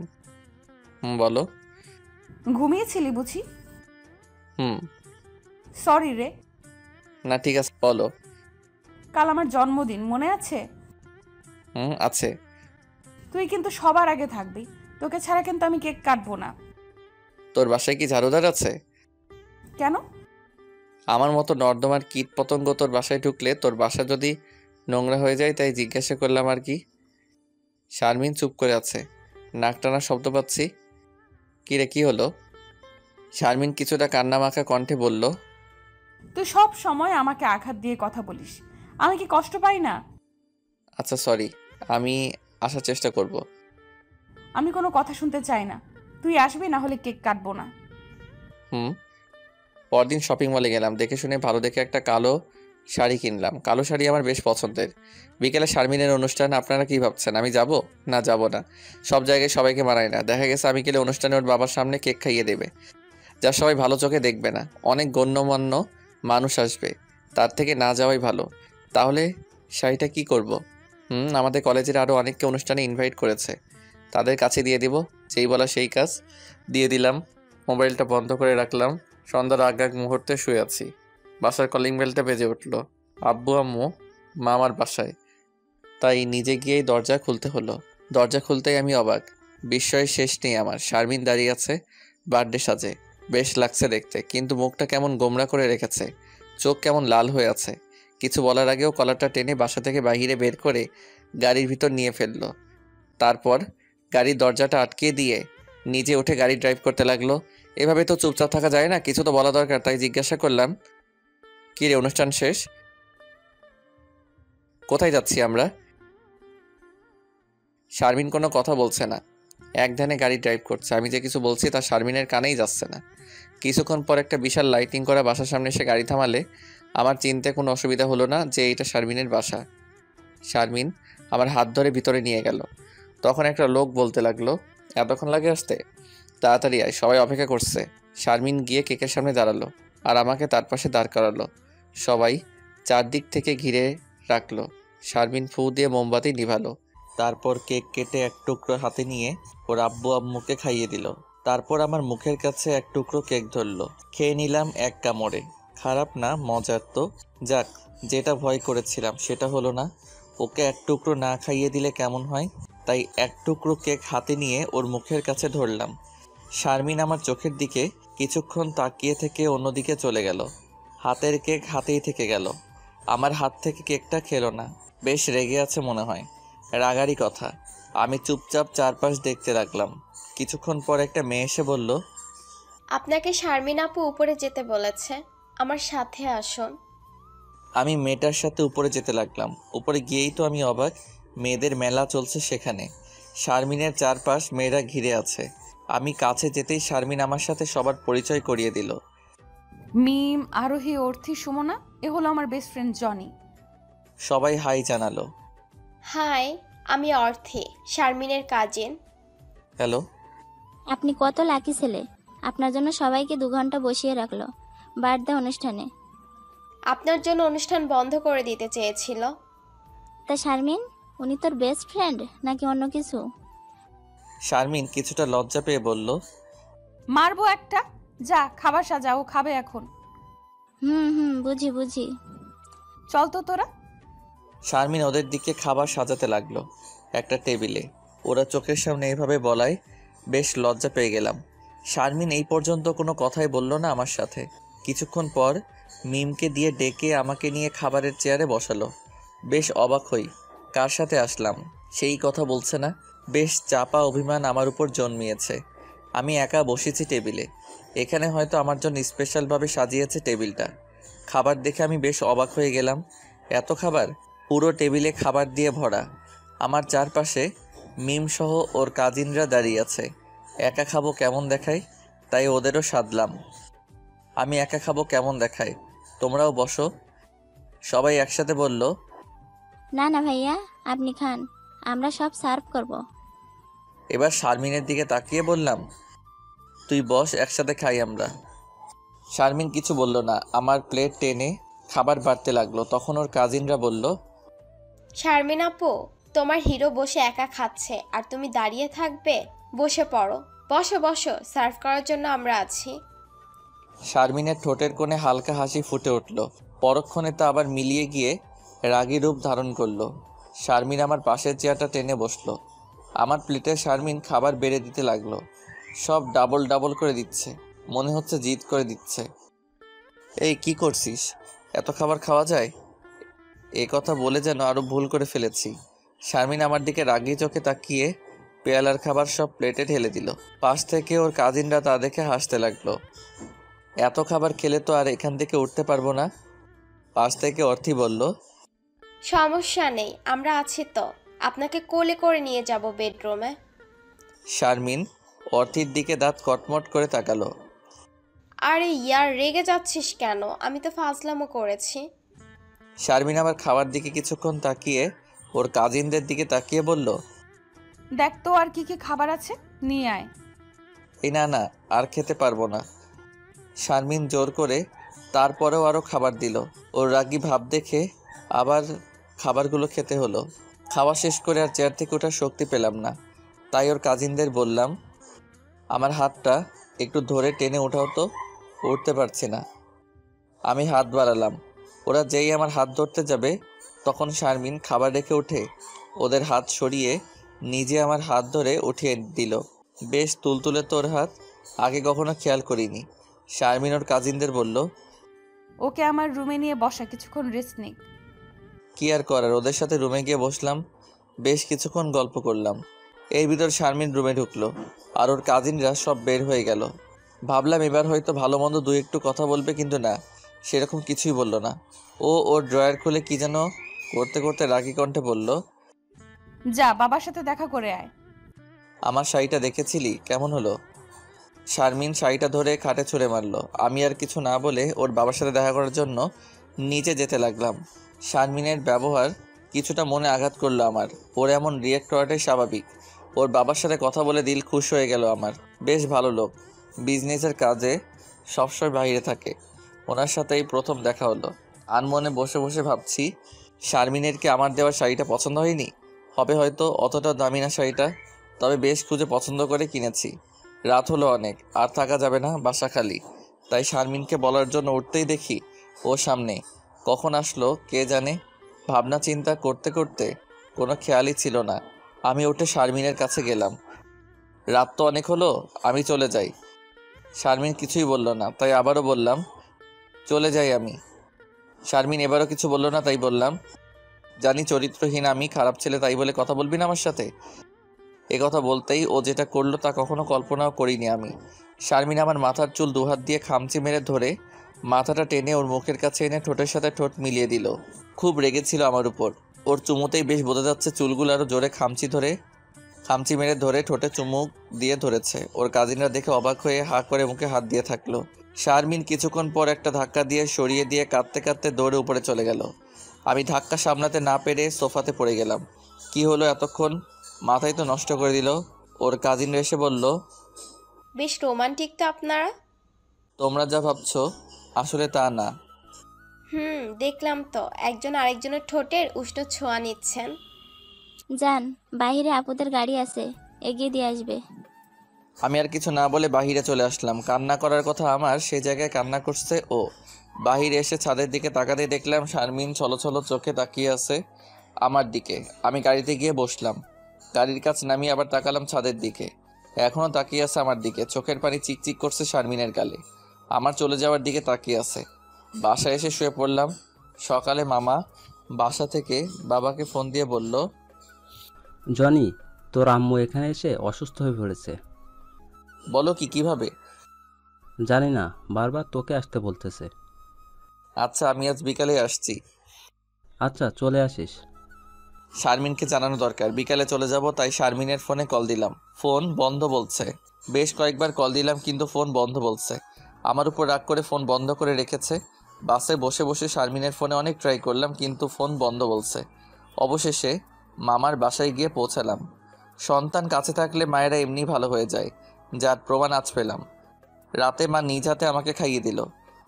বলো। ঘুমিয়েছিলি বুঝি? হুম। সরি রে। না ঠিক আছে, বলো। কাল আমার জন্মদিন, মনে আছে? আছে। তুই কিন্তু সবার আগে থাকবি, তোকে ছাড়া কিন্তু আমি কেক কাটবো না। তোর বাসায় কি ঝাড়ুদার আছে? কেন? আমার মতো নর্দমার কীট পতঙ্গ তোর বাসায় ঢুকলে তোর বাসা যদি নোংরা হয়ে যায়, তাই জিজ্ঞাসা করলাম আর কি। শারমিন চুপ করে আছে, নাক টানার শব্দ পাচ্ছি। কিরে, কি হলো? শারমিন কিছুটা কান্নামাখা কণ্ঠে বলল, তুই সব সময় আমাকে আঘাত দিয়ে কথা বলিস, আমি কি কষ্ট পাই না? আচ্ছা সরি, আমি আসার চেষ্টা করব। আমি কোনো কথা শুনতে চাই না, তুই আসবি, না হলে কেক কাটবো না। পরদিন শপিং মলে গেলাম, দেখে শুনে ভালো দেখে একটা কালো শাড়ি কিনলাম। কালো শাড়ি আমার বেশ পছন্দের। বিকেলে শারমিনের অনুষ্ঠান, আপনারা কি ভাবছেন আমি যাব? না, যাব না। সব জায়গায় সবাইকে মানায় না। দেখা গেছে আমি গেলে অনুষ্ঠানে ওর বাবার সামনে কেক খাইয়ে দেবে, যা সবাই ভালো চোখে দেখবে না। অনেক গণ্যমান্য মানুষ আসবে, তার থেকে না যাওয়াই ভালো। তাহলে শাড়িটা কি করব? আমাদের কলেজের আরও অনেককে অনুষ্ঠানে ইনভাইট করেছে, তাদের কাছে দিয়ে দিব। যেই বলা সেই কাজ, দিয়ে দিলাম। মোবাইলটা বন্ধ করে রাখলাম। সন্ধ্যার আগ মুহূর্তে শুয়ে আছি, বাসার কলিং বেলটা বেজে উঠল। আব্বু আম্মু মামার বাসায়, তাই নিজে গিয়েই দরজা খুলতে হলো। দরজা খুলতেই আমি অবাক, বিস্ময়ের শেষ নেই আমার। শারমিন দাঁড়িয়ে আছে বার্থডে সাজে, বেশ লাগছে দেখতে, কিন্তু মুখটা কেমন গোমড়া করে রেখেছে, চোখ কেমন লাল হয়ে আছে। কিছু বলার আগেও কলারটা টেনে বাসা থেকে বাইরে বের করে গাড়ির ভিতর নিয়ে ফেললো। তারপর গাড়ির দরজাটা আটকে দিয়ে নিজে উঠে গাড়ি ড্রাইভ করতে লাগলো। এভাবে তো চুপচাপ থাকা যায় না, কিছু তো বলা দরকার। তাই জিজ্ঞাসা করলাম, কী রে, অনুষ্ঠান শেষ? কোথায় যাচ্ছি আমরা? শারমিন কোনো কথা বলছে না, এক ধ্যানে গাড়ি ড্রাইভ করছে। আমি যে কিছু বলছি তা শারমিনের কানেই যাচ্ছে না। কিছুক্ষণ পর একটা বিশাল লাইটিং করা বাসার সামনে এসে গাড়ি থামালে আমার চিনতে কোনো অসুবিধা হলো না যে এটা শারমিনের বাসা। শারমিন আমার হাত ধরে ভিতরে নিয়ে গেল। তখন একটা লোক বলতে লাগলো, এতক্ষণ লাগে আসতে? তাড়াতাড়ি আয়, সবাই অপেক্ষা করছে। শারমিন গিয়ে কেকের সামনে দাঁড়ালো আর আমাকে তার পাশে দাঁড় করালো। সবাই চারদিক থেকে ঘিরে রাখলো। শারমিন ফু দিয়ে মোমবাতি নিভালো, তারপর কেক কেটে এক টুকরো হাতে নিয়ে ওর আব্বু আম্মুকে খাইয়ে দিল। তারপর আমার মুখের কাছে এক টুকরো কেক ধরলো, খেয়ে নিলাম এক কামড়ে। খারাপ না, মজার তো। যাক, যেটা ভয় করেছিলাম সেটা হলো না। ওকে এক টুকরো না খাইয়ে দিলে কেমন হয়, তাই এক টুকরো কেক হাতে নিয়ে ওর মুখের কাছে ধরলাম। শারমিন আমার চোখের দিকে কিছুক্ষণ তাকিয়ে থেকে অন্যদিকে চলে গেল। হাতের কেক হাতেই থেকে গেল, আমার হাত থেকে কেকটা খেলো না। বেশ রেগে আছে মনে হয়, রাগারই কথা। আমি চুপচাপ চারপাশ দেখতে লাগলাম। কিছুক্ষণ পর একটা মেয়ে এসে বলল, আপনাকে শারমিন আপু উপরে যেতে বলেছে, আমার সাথে আসুন। আমি মেয়েটার সাথে উপরে যেতে লাগলাম। উপরে গিয়েই তো আমি অবাক, মেয়েদের মেলা চলছে সেখানে। শারমিনের চারপাশ মেয়েরা ঘিরে আছে। আমি কাছে যেতেই শারমিন আমার সাথে সবার পরিচয় করিয়ে দিল। মিম, আরোহী, অর্থী, সুমনা, এ হলো আমার বেস্ট ফ্রেন্ড জনি। সবাই হাই জানালো। হাই, আমি অর্থী, শারমিনের কাজিন। হ্যালো। আপনি কত লাকি ছেলে, আপনার জন্য সবাইকে 2 ঘন্টা বসিয়ে রাখলো বার্থডে অনুষ্ঠানে। আপনার জন্য অনুষ্ঠান বন্ধ করে দিতে চেয়েছিল। তা শারমিন, উনি তোর বেস্ট ফ্রেন্ড নাকি অন্য কিছু? শারমিন কিছুটা লজ্জা পেয়ে বলল, মারবো একটা, যা খাবার সাজা, ও খাবে এখন। বুঝি বুঝি। চল তো তোরা। শারমিন ওদের দিকে খাবার সাজাতে লাগলো একটা টেবিলে। ওরা চোখের সামনে এভাবে বলায় বেশ লজ্জা পেয়ে গেলাম। শারমিন এই পর্যন্ত কোনো কথাই বলল না আমার সাথে। কিছুক্ষণ পর মিমকে দিয়ে ডেকে আমাকে নিয়ে খাবারের চেয়ারে বসালো। বেশ অবাক হই, কার সাথে আসলাম সেই কথা বলছে না। বেশ চাপা অভিমান আমার উপর জন্মিয়েছে। আমি একা বসেছি টেবিলে। এখানে হয়তো আমার জন্য স্পেশালভাবে সাজিয়েছে টেবিলটা। খাবার দেখে আমি বেশ অবাক হয়ে গেলাম। এত খাবার, পুরো টেবিলে খাবার দিয়ে ভরা। আমার চারপাশে মিম সহ ওর কাজিনরা দাঁড়িয়ে আছে। একা খাবো কেমন দেখায়, তাই ওদেরও সাধলাম। আমি একা খাবো কেমন দেখায়, তোমরাও বসো। সবাই একসাথে বলল, না না ভাইয়া, আপনি খান, আমরা সব সার্ভ করব। এবার শারমিনের দিকে তাকিয়ে বললাম, তুই বস, একসাথে খাই আমরা। শারমিন কিছু বলল না। আমার প্লেট টেনে খাবার বাড়তে লাগলো। তখন ওর কাজিনরা বলল, শারমিন আপু, তোমার হিরো বসে একা খাচ্ছে আর তুমি দাঁড়িয়ে থাকবে? বসে পড়ো, বসো বসো, সার্ভ করার জন্য আমরা আছি। শারমিনের ঠোঁটের কোণে হালকা হাসি ফুটে উঠল। পরক্ষণে তা আবার মিলিয়ে গিয়ে রাগী রূপ ধারণ করলো। শারমিন আমার পাশের চেয়ারটা টেনে বসলো। আমার প্লেটে শারমিন খাবার বেড়ে দিতে লাগলো। সব ডাবল ডাবল করে দিচ্ছে, মনে হচ্ছে জিদ করে দিচ্ছে। এই কি করছিস, এত খাবার খাওয়া যায়? এ কথা বলে যেন আরো ভুল করে ফেলেছি। শারমিন আমার দিকে রাগী চোখে তাকিয়ে পেয়ালার খাবার সব প্লেটে ঢেলে দিল। পাশ থেকে ওর কাজিনরা তা দেখে হাসতে লাগলো। এত খাবার খেলে তো আর এখান থেকে উঠতে পারবো না। পাশ থেকে অর্থী বলল, সমস্যা নেই, আমরা আছি তো, আপনাকে কোলে করে নিয়ে যাব বেডরুমে। শারমিন অর্থীর দিকে দাঁত কটমট করে তাকালো। আরে ইয়ার, রেগে যাচ্ছিস কেন? আমি তো ফাজলামো করেছি। শারমিন আবার খাবার দিকে কিছুক্ষণ তাকিয়ে ওর কাজিনদের দিকে তাকিয়ে বলল, দেখ তো আর কি কি খাবার আছে, নিয়ে আয়। এই না না, আর খেতে পারবো না। শারমিন জোর করে তারপরেও আরও খাবার দিল। ওর রাগী ভাব দেখে আবার খাবারগুলো খেতে হলো। খাওয়া শেষ করে আর চেয়ার থেকে ওঠার শক্তি পেলাম না। তাই ওর কাজিনদের বললাম, আমার হাতটা একটু ধরে টেনে ওঠাও তো, উঠতে পারছি না। আমি হাত বাড়ালাম। ওরা যেই আমার হাত ধরতে যাবে তখন শারমিন খাবার রেখে উঠে ওদের হাত সরিয়ে নিজে আমার হাত ধরে উঠিয়ে দিল। বেশ তুলতুলে তোর হাত, আগে কখনো খেয়াল করিনি। শারমিন ওর কাজিনদের বলল, ওকে আমার রুমে নিয়ে বসা, কিছুক্ষণ রেস্ট নিক। কি আর করার, ওদের সাথে রুমে গিয়ে বসলাম। বেশ কিছুক্ষণ গল্প করলাম। এর ভিতর শারমিন রুমে ঢুকলো আর ওর কাজিনরা সব বের হয়ে গেল। ভাবলাম এবার হয়তো ভালো মন্দ দুই একটু কথা বলবে, কিন্তু না, সেরকম কিছুই বলল না। ওর ড্রয়ার খুলে কি যেন করতে করতে রাগী কণ্ঠে বলল, যা বাবার সাথে দেখা করে আয়। আমার শাড়িটা দেখেছিলি কেমন হলো? শারমিন শাড়িটা ধরে খাটে ছুঁড়ে মারলো। আমি আর কিছু না বলে ওর বাবার সাথে দেখা করার জন্য নিচে যেতে লাগলাম। শারমিনের ব্যবহার কিছুটা মনে আঘাত করলো আমার। ওর এমন রিয়েক্ট করাটাই স্বাভাবিক। ওর বাবার সাথে কথা বলে দিল খুশ হয়ে গেল আমার। বেশ ভালো লোক, বিজনেসের কাজে সবসময় বাইরে থাকে। ওনার সাথেই প্রথম দেখা হলো। আনমনে বসে বসে ভাবছি, শারমিনের কি আমার দেওয়ার শাড়িটা পছন্দ হয়নি? হবে হয়তো, অতটা দামি না শাড়িটা, তবে বেশ খুঁজে পছন্দ করে কিনেছি। রাত হলো অনেক, আর থাকা যাবে না, বাসা খালি। তাই শারমিনকে বলার জন্য উঠতেই দেখি ও সামনে। কখন আসলো কে জানে। ভাবনা চিন্তা করতে করতে কোনো খেয়ালই ছিল না। আমি উঠে শারমিনের কাছে গেলাম। রাত তো অনেক হলো, আমি চলে যাই। শারমিন কিছুই বলল না, তাই আবারও বললাম, চলে যাই আমি। শারমিন এবারও কিছু বলল না, তাই বললাম, জানি চরিত্রহীন আমি, খারাপ ছেলে, তাই বলে কথা বলবি না আমার সাথে? এ কথা বলতেই ও যেটা করলো তা কখনো কল্পনাও করিনি আমি। শারমিন আমার মাথার চুল দুহাত দিয়ে খামচি মেরে ধরে মাথাটা টেনে ওর মুখের কাছে এনে ঠোঁটের সাথে ঠোঁট মিলিয়ে দিল। খুব রেগেছিল আমার উপর। ওর চুমুতেই বেশ বোঝা যাচ্ছে চুলগুলো আরও জোরে খামচি মেরে ধরে ঠোঁটে চুমুক দিয়ে ধরেছে। ওর কাজিনরা দেখে অবাক হয়ে হা করে মুখে হাত দিয়ে থাকলো। শারমিন কিছুক্ষণ পর একটা ধাক্কা দিয়ে সরিয়ে দিয়ে কাঁদতে কাঁদতে দৌড়ে উপরে চলে গেল। আমি ধাক্কা সামলাতে না পেরে সোফাতে পড়ে গেলাম। কি হলো এতক্ষণ, মাথায় তো নষ্ট করে দিল। ওর কাজিনরা এসে বলল, বেশ রোমান্টিক তো আপনারা। তোমরা যা ভাবছো আসলে তা না। দেখলাম তো, একজন আরেকজনের ঠোঁটের উষ্ণ ছোঁয়া নিচ্ছেন। যান, বাইরে আপুদের গাড়ি আছে, এগিয়ে দিয়ে আসবে। আমি আর কিছু না বলে বাহিরে চলে আসলাম। কান্না করার কথা আমার, সেই জায়গায় কান্না করছে ও। বাহিরে এসে ছাদের দিকে তাকাতে দেখলাম শারমিন ছলছল চোখে তাকিয়ে আছে আমার দিকে। আমি গাড়িতে গিয়ে বসলাম। গাড়ির কাছ নামিয়ে আবার তাকালাম ছাদের দিকে। এখনও তাকিয়ে আছে আমার দিকে। চোখের পানি চিকচিক করছে শারমিনের গালে। আমার চলে যাওয়ার দিকে তাকিয়ে আছে। বাসায় এসে শুয়ে পড়লাম। সকালে মামা বাসা থেকে বাবাকে ফোন দিয়ে বলল, জনি, তোর আম্মু এখানে এসে অসুস্থ হয়ে পড়েছে। বলো কি, কিভাবে? জানি না, বারবার তোকে আসতে বলতেছে। আচ্ছা, আমি আজ বিকালে আসছি। আচ্ছা, চলে আসিস। শারমিনকে জানানো দরকার, বিকালে চলে যাব। তাই শারমিনের ফোনে কল দিলাম, ফোন বন্ধ বলছে। বেশ কয়েকবার কল দিলাম কিন্তু ফোন বন্ধ বলছে। আমার উপর রাগ করে ফোন বন্ধ করে রেখেছে। বাসে বসে বসে শারমিনের ফোনে অনেক ট্রাই করলাম কিন্তু ফোন বন্ধ বলছে। অবশেষে মামার বাসায় গিয়ে পৌঁছালাম। সন্তান কাছে থাকলে মায়েরা এমনি ভালো হয়ে যায়, যার প্রমাণ আজ পেলাম। রাতে মা নিজ হাতে আমাকে খাইয়ে দিল।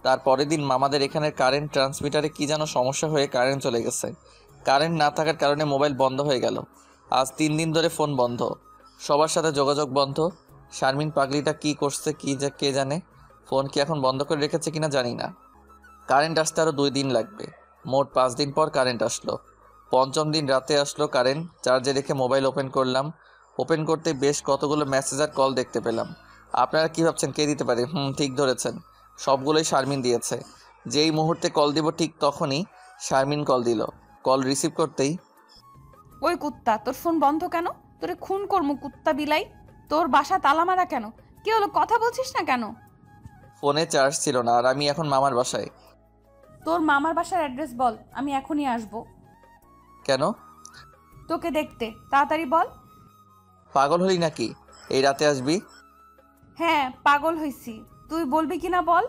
তার পরের দিন মামাদের এখানের কারেন্ট ট্রান্সমিটারে কি যেন সমস্যা হয়ে কারেন্ট চলে গেছে। কারেন্ট না থাকার কারণে মোবাইল বন্ধ হয়ে গেল। আজ 3 দিন ধরে ফোন বন্ধ, সবার সাথে যোগাযোগ বন্ধ। শারমিন পাগলিটা কি করছে কে জানে। ফোন কি এখন বন্ধ করে রেখেছে কিনা জানি না। কারেন্ট আসতে আরও 2 দিন লাগবে। মোট 5 দিন পর কারেন্ট আসলো। 5ম দিন রাতে আসলো কারেন্ট। চার্জে রেখে মোবাইল ওপেন করলাম। ওপেন করতে বেশ কতগুলো মেসেজ আর কল দেখতে পেলাম। আপনারা কি ভাবছেন কে দিতে পারে? ঠিক ধরেছেন, সবগুলোই শারমিন দিয়েছে। যেই মুহূর্তে কল দিব ঠিক তখনই শারমিন কল দিল। কল রিসিভ করতেই, ওই কুত্তা, তোর ফোন বন্ধ কেন? তোরে খুন করমু কুত্তা বিলাই। তোর বাসা তালা মারা কেন? কি হলো, কথা বলছিস না কেন? ফোনে চার্জ ছিল না আর আমি এখন মামার বাসায়। তোর মামার বাসার অ্যাড্রেস বল, আমি এখনই আসবো কেন? তোকে দেখতে। তাড়াতাড়ি বল। পাগল হলি নাকি? এই রাতে আসবি? হ্যাঁ, পাগল হইছি। তুই বলবি কিনা বল।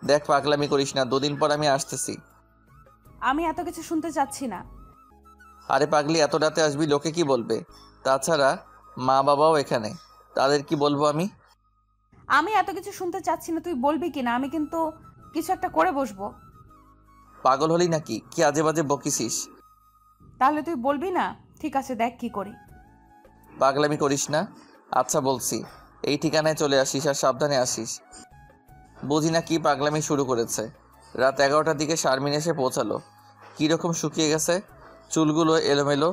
দেখ, পাগলামি করিস না, 2 দিন পর আমি আসতেছি। আমি এত কিছু শুনতে চাচ্ছি না। আরে পাগলি, এত রাতে আসবি, লোকে কি বলবে? তাছাড়া মা বাবাও এখানে, তাদের কি বলবো আমি? আমি এত কিছু শুনতে চাচ্ছি না, তুই বলবি কিনা। আমি কিন্তু কিছু একটা করে বসবো। পাগল হলি নাকি? কি আজে বাজে বকিসিস? তাহলে তুই বলবি না? ঠিক আছে, দেখ কি করি। পাগলামি করিস না। আচ্ছা বলছি, এই ঠিকানায় চলে আসিস আর সাবধানে আসিস। বুঝি না কি পাগলামি শুরু করেছে। রাত 11টার দিকে শারমিন এসে পৌঁছালো। কীরকম শুকিয়ে গেছে, চুলগুলো এলোমেলো,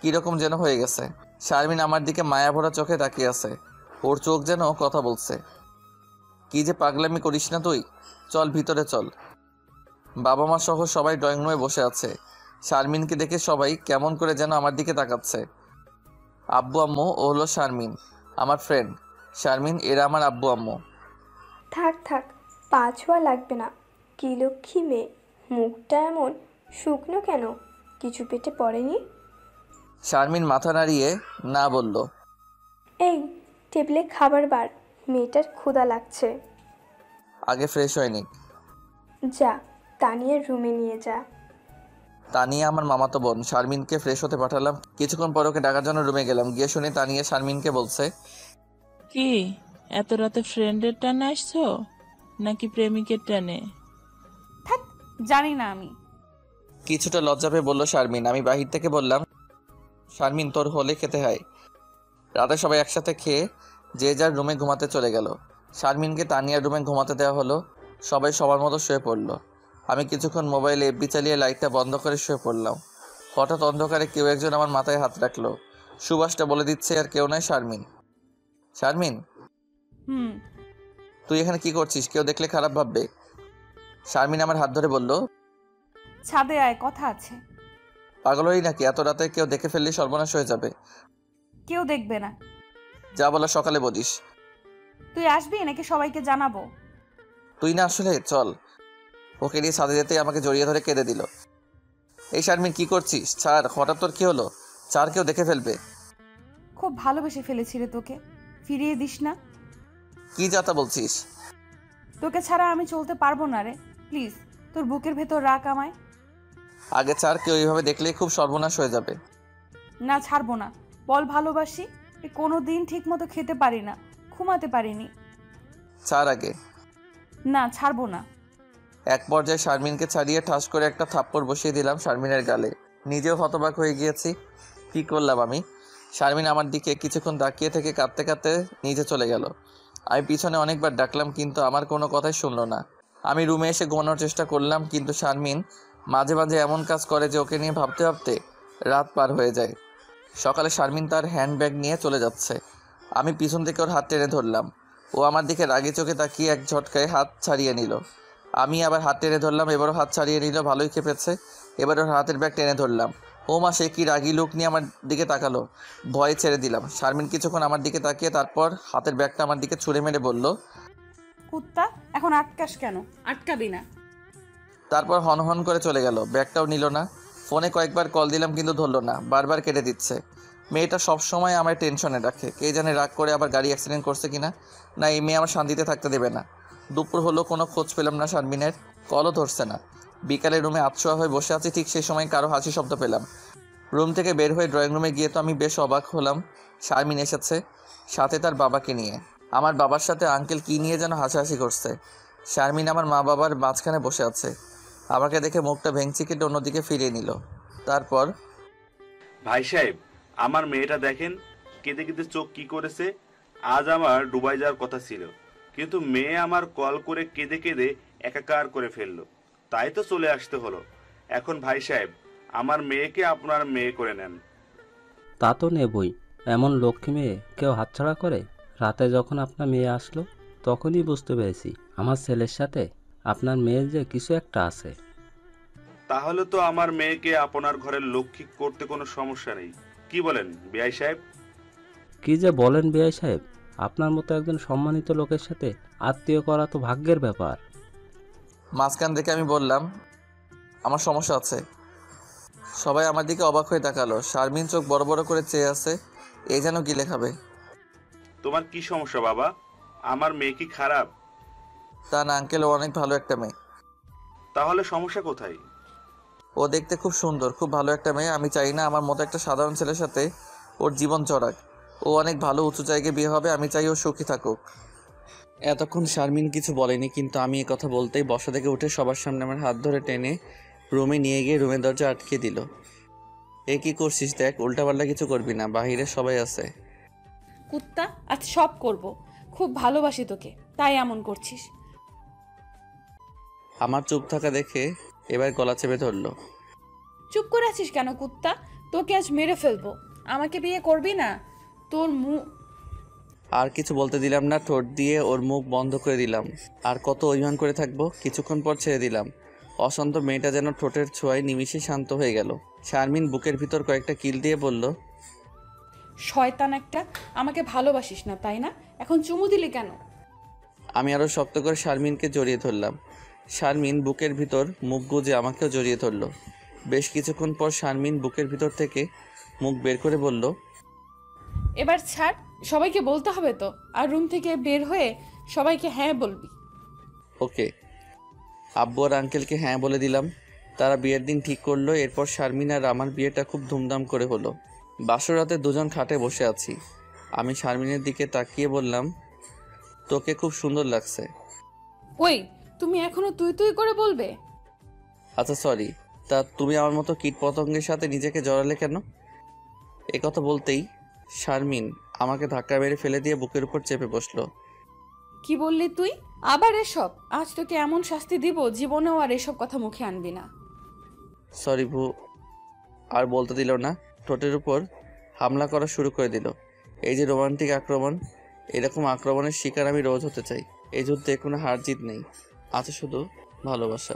কীরকম যেন হয়ে গেছে। শারমিন আমার দিকে মায়া ভরা চোখে তাকিয়ে আছে। ওর চোখ যেন কথা বলছে। কি যে পাগলামি করিস না তুই, চল ভিতরে চল। বাবা মা সহ সবাই ড্রয়িং রুমে বসে আছে। শারমিনকে দেখে সবাই কেমন করে যেন আমার দিকে তাকাচ্ছে। আব্বু আম্মু ও হলো শারমিন, আমার ফ্রেন্ড। শারমিন এরা আমার আব্বু আম্মু। থাক থাক, পা ছোঁয়া লাগবে না। কি লক্ষ্মী মেয়ে, মুখটা এমন শুকনো কেন? কিছু পেটে পড়েনি? শারমিন মাথা নাড়িয়ে না বলল। এই, টেবিলে খাবার বার, মেয়েটার ক্ষুধা লাগছে। আগে ফ্রেশ হয়নি। যা, তানিয়ার রুমে নিয়ে যা। তানিয়া আমার মামাতো বোন। শারমিনকে ফ্রেশ হতে পাঠালাম। কিছুক্ষণ পর ওকে ডাকার জন্য রুমে গেলাম। গিয়ে শুনি তানিয়া শারমিনকে বলছে, কি এত রাতে ফ্রেন্ডের টানে আসছো নাকি প্রেমিকের টানে? থাক, জানি না আমি। কিছুটা লজ্জা পেয়ে বলল শারমিন। আমি বাহির থেকে বললাম, শারমিন তোর হলে খেতে হয়। রাতে সবাই একসাথে খেয়ে যে যার রুমে ঘুমাতে চলে গেল। শারমিনকে তানিয়ার রুমে ঘুমাতে দেওয়া হলো। সবাই সবার মতো শুয়ে পড়ল। আমি কিছুক্ষণ মোবাইলে এফবি চালিয়ে লাইটটা বন্ধ করে শুয়ে পড়লাম। হঠাৎ অন্ধকারে কেউ একজন আমার মাথায় হাত রাখলো। সুবাসটা বলে দিচ্ছে আর কেউ নয়, শারমিন। শারমিন, তুই এখানে কি করছিস? কেউ দেখলে খারাপ ভাববে। শারমিন আমার হাত ধরে বলল, ছাদে আয়, কথা আছে। পাগল হই নাকি? এত রাতে কেউ দেখে ফেললে সর্বনাশ হয়ে যাবে। কেউ দেখবে না। যা বলা সকালে বলিস। তুই আসবি নাকি সবাইকে জানাবো? তুই না আসলে চল। ওকে নিয়ে ছাদে যেতে আমাকে জড়িয়ে ধরে কেঁদে দিল। এই শারমিন কি করছিস? ছাড়, হঠাৎ তোর কি হলো? চার কেউ দেখে ফেলবে। খুব ভালোবেসে ফেলেছি রে তোকে, ফিরিয়ে দিস না। কি যাতা বলছিস? তোকে ছাড়া আমি চলতে পারবো না রে, প্লিজ তোর বুকের ভেতর রাখ আমায়। আগে চার, কেউ এইভাবে দেখলে খুব সর্বনাশ হয়ে যাবে। না, ছাড়বো না। বল ভালোবাসি। কোনো দিন ঠিক মতো খেতে পারি না, ঘুমাতে পারিনি। চার আগে। না, ছাড়বো না। এক পর্যায়ে শারমিনকে ছাড়িয়ে ঠাস করে একটা থাপ্পড় বসিয়ে দিলাম শারমিনের গালে। নিজেও হতবাক হয়ে গিয়েছি, কি করলাম আমি। শারমিন আমার দিকে কিছুক্ষণ তাকিয়ে থেকে কাঁদতে কাঁদতে নিচে চলে গেল। আমি পিছনে অনেকবার ডাকলাম কিন্তু আমার কোনো কথাই শুনলো না। আমি রুমে এসে ঘুমানোর চেষ্টা করলাম কিন্তু শারমিন মাঝে মাঝে এমন কাজ করে যে ওকে নিয়ে ভাবতে ভাবতে রাত পার হয়ে যায়। সকালে শারমিন তার হ্যান্ডব্যাগ নিয়ে চলে যাচ্ছে। আমি পিছন থেকে ওর হাত টেনে ধরলাম। ও আমার দিকে রাগে চোখে তাকিয়ে এক ঝটকায় হাত ছাড়িয়ে নিল। আমি আবার হাত টেনে ধরলাম, এবারও হাত ছাড়িয়ে নিল। ভালোই খেপেছে। এবার ওর হাতের ব্যাগ টেনে ধরলাম। ও মা, সে কি রাগি লোক নিয়ে আমার দিকে তাকালো। ভয়ে ছেড়ে দিলাম। শারমিন কিছুক্ষণ আমার দিকে তাকিয়ে তারপর হাতের ব্যাগটা আমার দিকে ছুঁড়ে মেরে বলল, কুত্তা, এখন আটকাস কেন? আটকাবি না। তারপর হনহন করে চলে গেল। ব্যাগটাও নিল না। ফোনে কয়েকবার কল দিলাম কিন্তু ধরলো না, বারবার কেটে দিচ্ছে। মেয়েটা সবসময় আমায় টেনশনে রাখে। কে জানে রাগ করে আবার গাড়ি অ্যাক্সিডেন্ট করছে কিনা। না, এই মেয়ে আমার শান্তিতে থাকতে দেবে না। দুপুর হলো, কোনো খোঁজ পেলাম না শারমিনের, কলও ধরছে না। বিকালে রুমে আতশোয়া হয়ে বসে আছি, ঠিক সেই সময় কারো হাসি শব্দ পেলাম। রুম থেকে বের হয়ে ড্রয়িং রুমে গিয়ে তো আমি বেশ অবাক হলাম। শারমিন এসেছে, সাথে তার বাবাকে নিয়ে। আমার বাবার সাথে আঙ্কেল কী নিয়ে যেন হাসাহাসি করছে। শারমিন আমার মা বাবার মাঝখানে বসে আছে। আমাকে দেখে মুখটা ভেঙচি কেটে অন্যদিকে ফিরিয়ে নিল। তারপর, ভাই সাহেব, আমার মেয়েটা দেখেন, কেঁদে কেঁদে চোখ কি করেছে। আজ আমার দুবাই যাওয়ার কথা ছিল, কিন্তু মেয়ে আমার কল করে কেঁদে কেঁদে একাকার করে ফেললো, তাই তো চলে আসতে হলো। এখন ভাই সাহেব, আমার মেয়েকে আপনার মেয়ে করে নেন। তা তো নেবই, এমন লক্ষ্মী মেয়ে কেউ হাতছাড়া করে? রাতে যখন আপনার মেয়ে আসলো তখনই বুঝতে পেরেছি আমার ছেলের সাথে আপনার মেয়ের যে কিছু একটা আছে। তাহলে তো আমার মেয়েকে আপনার ঘরের লক্ষ্মী করতে কোনো সমস্যা নেই, কি বলেন বিআই সাহেব? কি যে বলেন বিআই সাহেব, আপনার মতো একজন সম্মানিত লোকের সাথে আত্মীয় করা তো ভাগ্যের ব্যাপার। মাঝখান থেকে আমি বললাম, আমার সমস্যা আছে। সবাই আমার দিকে অবাক হয়ে তাকালো। শারমিন চোখ বড় বড় করে চেয়ে আছে, এই যেন গিলে খাবে। তোমার কি সমস্যা বাবা? আমার মেয়ে কি খারাপ? তা না আঙ্কেল, ও অনেক ভালো একটা মেয়ে। তাহলে সমস্যা কোথায়? ও দেখতে খুব সুন্দর, খুব ভালো একটা মেয়ে। আমি চাই না আমার মতো একটা সাধারণ ছেলের সাথে ওর জীবন চড়াক। ও অনেক ভালো উঁচু জায়গায় বিয়ে হবে, আমি চাই ও সুখী থাকুক। এতক্ষণ শারমিন কিছু বলেনি, কিন্তু আমি এ কথা বলতেই বসা থেকে উঠে সবার সামনে আমার হাত ধরে টেনে রুমে নিয়ে গিয়ে রুমের দরজা আটকে দিল। এ কি করছিস? দেখ, উল্টাপাল্টা কিছু করবি না, বাহিরে সবাই আছে। কুত্তা, আজ সব করব। খুব ভালোবাসি তোকে, তাই এমন করছিস। আমার চুপ থাকা দেখে এবার গলা চেপে ধরলো। চুপ করে আছিস কেন কুত্তা? তোকে আজ মেরে ফেলবো। আমাকে বিয়ে করবি না? তোর মুখ। আর কিছু বলতে দিলাম না, ঠোঁট দিয়ে ওর মুখ বন্ধ করে দিলাম। আর কত অভিমান করে থাকবো? কিছুক্ষণ পর ছেড়ে দিলাম। অশান্ত মেয়েটা যেন ঠোঁটের ছোঁয়ায় নিমিষে শান্ত হয়ে গেল। শারমিন বুকের ভিতর কয়েকটা কিল দিয়ে বলল, শয়তান একটা, আমাকে ভালোবাসিস না তাই না? এখন চুমু দিলি কেন? আমি আরও শক্ত করে শারমিনকে জড়িয়ে ধরলাম। শারমিন বুকের ভিতর মুখ গুজে আমাকেও জড়িয়ে ধরল। বেশ কিছুক্ষণ পর শারমিন বুকের ভিতর থেকে মুখ বের করে বলল, এবার ছাড়, সবাইকে বলতে হবে তো। আর রুম থেকে বের হয়ে সবাইকে হ্যাঁ বলবি। ওকে। আব্বু আর আঙ্কেলকে হ্যাঁ বলে দিলাম। তারা বিয়ের দিন ঠিক করলো। এরপর শারমিন আর আমার বিয়েটা খুব ধুমধাম করে হলো। বাসরাতে দুজন খাটে বসে আছি। আমি শারমিনের দিকে তাকিয়ে বললাম, তোকে খুব সুন্দর লাগছে। ওই, তুমি এখনো তুই তুই করে বলবে? আচ্ছা সরি, তা তুমি আমার মতো কীট পতঙ্গের সাথে নিজেকে জড়ালে কেন? এ কথা বলতেই শারমিন আমাকে ধাক্কা মেরে ফেলে দিয়ে বুকের উপর চেপে বসলো। কি বললি তুই? আবার এসব? আজ তোকে এমন শাস্তি দিব, জীবনেও আর এসব কথা মুখে আনবি না। সরি ভু। আর বলতে দিল না, ঠোঁটের উপর হামলা করা শুরু করে দিল। এই যে রোমান্টিক আক্রমণ, এরকম আক্রমণের শিকার আমি রোজ হতে চাই। এই যুদ্ধে কোনো হার জিত নেই, আছে শুধু ভালোবাসা।